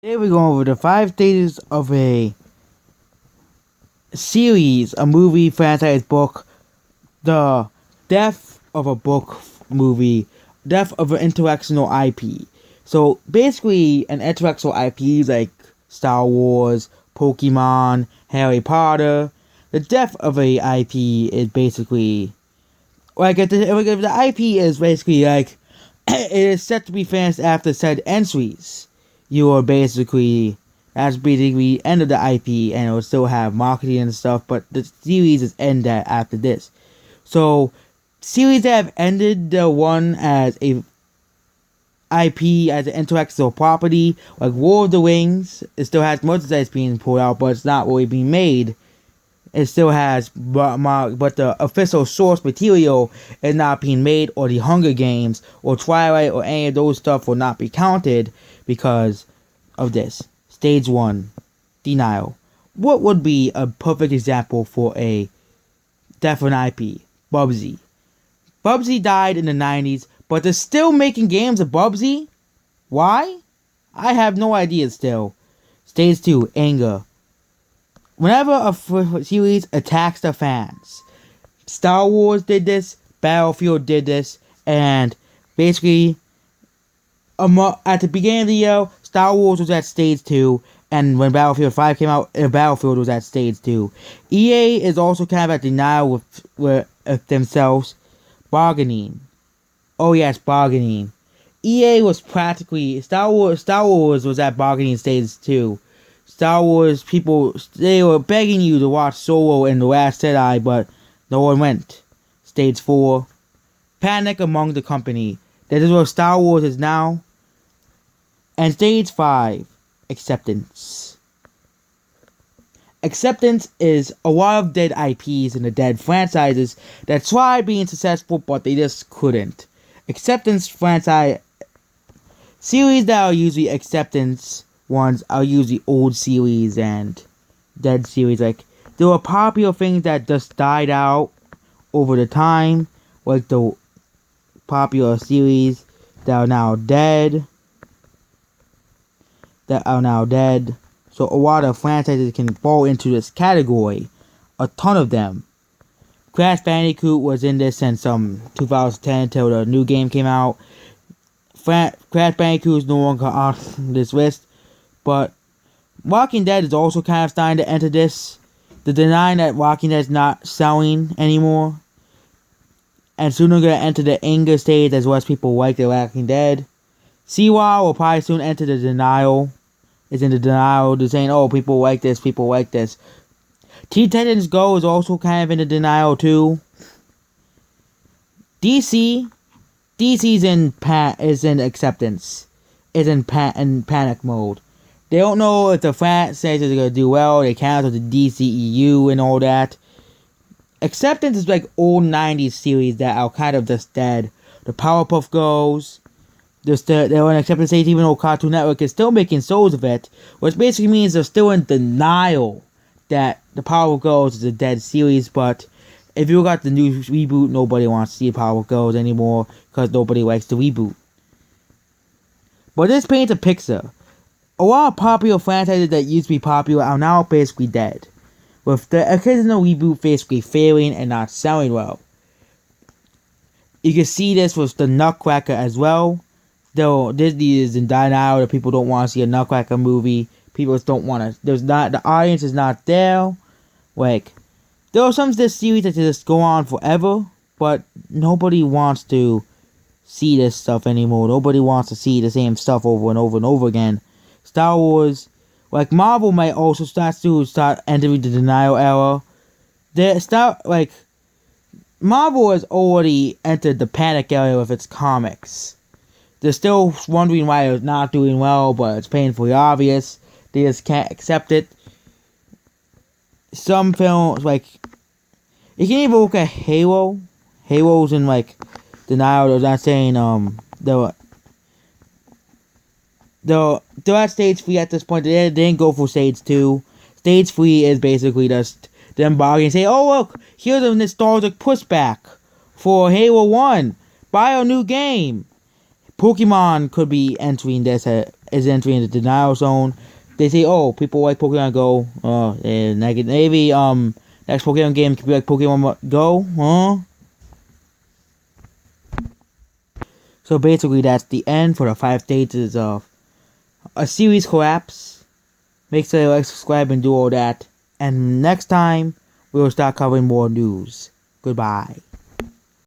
Today we're going over the 5 stages of a series, a movie, franchise, book, the death of a book, movie, death of an intellectual IP. So basically, an intellectual IP like Star Wars, Pokemon, Harry Potter. The death of a IP is basically like if the IP is basically like it is set to be finished after said entries. You are basically that's basically end of the IP, and it will still have marketing and stuff, but the series is ended after this. So series that have ended the one as a IP as an intellectual property, like War of the Rings, it still has merchandise being pulled out, but it's not really being made. It still has, but the official source material is not being made, or the Hunger Games, or Twilight, or any of those stuff will not be counted because of this. Stage 1, denial. What would be a perfect example for a death of an IP? Bubsy. Bubsy died in the 90s, but they're still making games of Bubsy? Why? I have no idea still. Stage 2, anger. Whenever a series attacks the fans, Star Wars did this, Battlefield did this, and basically, at the beginning of the year, Star Wars was at stage 2, and when Battlefield 5 came out, Battlefield was at stage 2. EA is also kind of at denial with themselves. Bargaining. Oh yes, bargaining. EA was practically, Star Wars was at bargaining stage 2. Star Wars people, they were begging you to watch Solo and The Last Jedi, but no one went. Stage 4, panic among the company. That is what Star Wars is now. And stage 5, acceptance. Acceptance is a lot of dead IPs and the dead franchises that tried being successful, but they just couldn't. Acceptance franchise series that are usually acceptance ones are usually old series and dead series. Like, there were popular things that just died out over the time, like the popular series that are now dead. So a lot of franchises can fall into this category. A ton of them. Crash Bandicoot was in this since 2010 until the new game came out. Crash Bandicoot is no longer on this list. But Walking Dead is also kind of starting to enter this. The denying that Walking Dead is not selling anymore. And soon they're going to enter the anger stage as well as people like The Walking Dead. CWA will probably soon enter the denial. It's in the denial. They're saying, oh, people like this, people like this. Teen Titans Go is also kind of in the denial too. DC's is in acceptance. Is in panic mode. They don't know if the franchises are going to do well. They cancel the DCEU and all that. Acceptance is like old 90s series that are kind of just dead. The Powerpuff Girls. They're in acceptance stage even though Cartoon Network is still making shows of it. Which basically means they're still in denial that the Powerpuff Girls is a dead series. But if you got the new reboot, nobody wants to see Powerpuff Girls anymore because nobody likes the reboot. But this paints a picture. A lot of popular franchises that used to be popular are now basically dead, with the occasional reboot basically failing and not selling well. You can see this with the Nutcracker as well. Though Disney is in denial that people don't want to see a Nutcracker movie. People just don't want to. The audience is not there. Like, there are some of this series that just go on forever, but nobody wants to see this stuff anymore. Nobody wants to see the same stuff over and over and over again. Star Wars, like Marvel might also start entering the denial era. Marvel has already entered the panic era with its comics. They're still wondering why it's not doing well, but it's painfully obvious. They just can't accept it. Some films, like, you can even look at Halo. Halo's in, like, denial. They're not saying, they're at stage 3 at this point. They didn't go for stage 2. Stage 3 is basically just them bargaining and say, oh look, here's a nostalgic pushback for Halo 1. Buy a new game. Pokemon could be entering this is entering the denial zone. They say, oh, people like Pokemon Go. And maybe next Pokemon game could be like Pokemon Go, huh? So basically, that's the end for the 5 stages of a series collapse. Make sure you like, subscribe, and do all that. And next time, we will start covering more news. Goodbye.